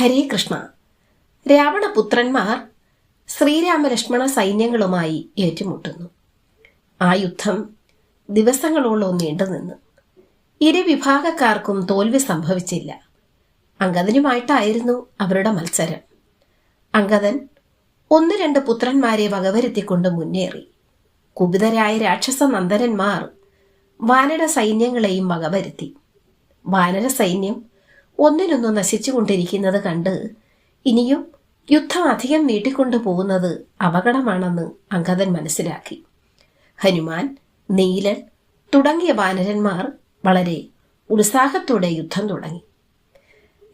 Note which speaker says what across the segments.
Speaker 1: ഹരേ കൃഷ്ണ. രാവണപുത്രന്മാർ ശ്രീരാമലക്ഷ്മണ സൈന്യങ്ങളുമായി ഏറ്റുമുട്ടുന്നു. ആ യുദ്ധം ദിവസങ്ങളോളം നീണ്ടുനിന്നു. ഇരു വിഭാഗക്കാർക്കും തോൽവി സംഭവിച്ചില്ല. അങ്കദനുമായിട്ടായിരുന്നു അവരുടെ മത്സരം. അങ്കദൻ 1-2 പുത്രന്മാരെ വകവരുത്തിക്കൊണ്ട് മുന്നേറി. കുപിതരായ രാക്ഷസ നന്ദനന്മാർ വാനര സൈന്യങ്ങളെയും വകവരുത്തി. വാനര സൈന്യം ഒന്നിനൊന്ന് നശിച്ചുകൊണ്ടിരിക്കുന്നത് കണ്ട് ഇനിയും യുദ്ധം അധികം നീട്ടിക്കൊണ്ടു പോകുന്നത് അപകടമാണെന്ന് അങ്കദൻ മനസ്സിലാക്കി. ഹനുമാൻ, നീലൻ തുടങ്ങിയ വാനരന്മാർ വളരെ ഉത്സാഹത്തോടെ യുദ്ധം തുടങ്ങി.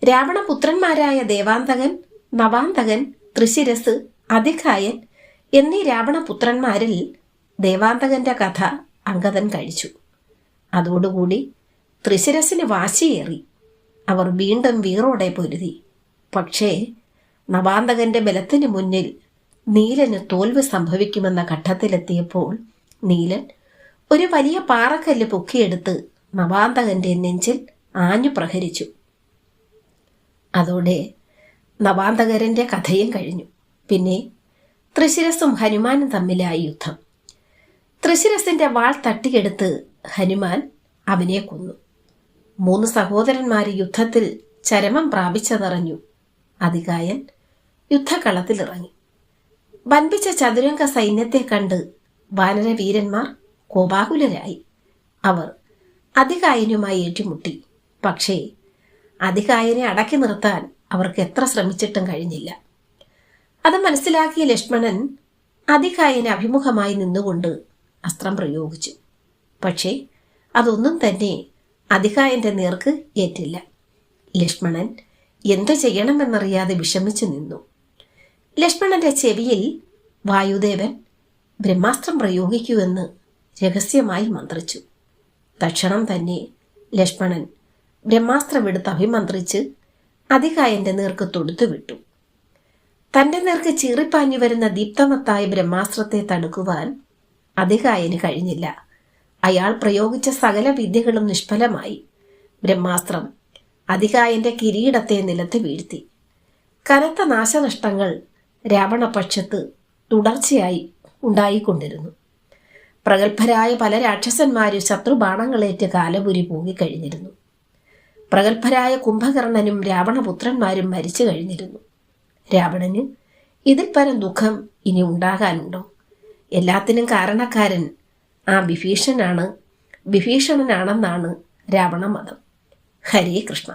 Speaker 1: രാവണപുത്രന്മാരായ ദേവാന്തകൻ, നവാന്തകൻ, ത്രിശിരസ്, അതികായൻ എന്നീ രാവണപുത്രന്മാരിൽ ദേവാന്തകന്റെ കഥ അങ്കദൻ കഴിച്ചു. അതോടുകൂടി ത്രിശിരസിന് വാശിയേറി. അവർ വീണ്ടും വീറോടെ പൊരുതി. പക്ഷേ നവാന്തകന്റെ ബലത്തിന് മുന്നിൽ നീലന് തോൽവി സംഭവിക്കുമെന്ന ഘട്ടത്തിലെത്തിയപ്പോൾ നീലൻ ഒരു വലിയ പാറക്കല്ല് പൊക്കിയെടുത്ത് നവാന്തകന്റെ നെഞ്ചിൽ ആഞ്ഞു പ്രഹരിച്ചു. അതോടെ നവാന്തകരന്റെ കഥയും കഴിഞ്ഞു. പിന്നെ ത്രിശിരസും ഹനുമാനും തമ്മിലായി യുദ്ധം. ത്രിശിരസിന്റെ വാൾ തട്ടിയെടുത്ത് ഹനുമാൻ അവനെ കൊന്നു. 3 സഹോദരന്മാര് യുദ്ധത്തിൽ ചരമം പ്രാപിച്ചതറിഞ്ഞു അതികായൻ യുദ്ധകളത്തിലിറങ്ങി. വൻപിച്ച ചതുരംഗ സൈന്യത്തെ കണ്ട് വാനരവീരന്മാർ കോപാകുലരായി. അവർ അതികായനുമായി ഏറ്റുമുട്ടി. പക്ഷേ അതികായനെ അടക്കി നിർത്താൻ അവർക്ക് എത്ര ശ്രമിച്ചിട്ടും കഴിഞ്ഞില്ല. അത് മനസ്സിലാക്കിയ ലക്ഷ്മണൻ അതികായന് അഭിമുഖമായി നിന്നുകൊണ്ട് അസ്ത്രം പ്രയോഗിച്ചു. പക്ഷേ അതൊന്നും തന്നെ അതികായന്റെ നേർക്ക് ഏറ്റില്ല. ലക്ഷ്മണൻ എന്തു ചെയ്യണമെന്നറിയാതെ വിഷമിച്ചു നിന്നു. ലക്ഷ്മണന്റെ ചെവിയിൽ വായുദേവൻ ബ്രഹ്മാസ്ത്രം പ്രയോഗിക്കുമെന്ന് രഹസ്യമായി മന്ത്രിച്ചു. തക്ഷണം തന്നെ ലക്ഷ്മണൻ ബ്രഹ്മാസ്ത്രമെടുത്ത് അഭിമന്ത്രിച്ച് അതികായന്റെ നേർക്ക് തൊടുത്തുവിട്ടു. തന്റെ നേർക്ക് ചീറിപ്പാഞ്ഞു വരുന്ന ദീപ്തമത്തായ ബ്രഹ്മാസ്ത്രത്തെ തടുക്കുവാൻ അതികായന് കഴിഞ്ഞില്ല. അയാൾ പ്രയോഗിച്ച സകല വിദ്യകളും നിഷ്ഫലമായി. ബ്രഹ്മാസ്ത്രം അതികായന്റെ കിരീടത്തെ നിലത്ത് വീഴ്ത്തി. കനത്ത നാശനഷ്ടങ്ങൾ രാവണപക്ഷത്ത് തുടർച്ചയായി ഉണ്ടായിക്കൊണ്ടിരുന്നു. പ്രഗത്ഭരായ പല രാക്ഷസന്മാരും ശത്രുബാണങ്ങളേറ്റ് കാലപുരി പൂങ്ങിക്കഴിഞ്ഞിരുന്നു. പ്രഗത്ഭരായ കുംഭകർണനും രാവണപുത്രന്മാരും മരിച്ചു കഴിഞ്ഞിരുന്നു. രാവണന് ഇതിൽ പരം ദുഃഖം ഇനി ഉണ്ടാകാനുണ്ടോ? എല്ലാത്തിനും കാരണക്കാരൻ ആ വിഭീഷണനാണെന്നാണ് രാവണമതം. ഹരേ കൃഷ്ണ.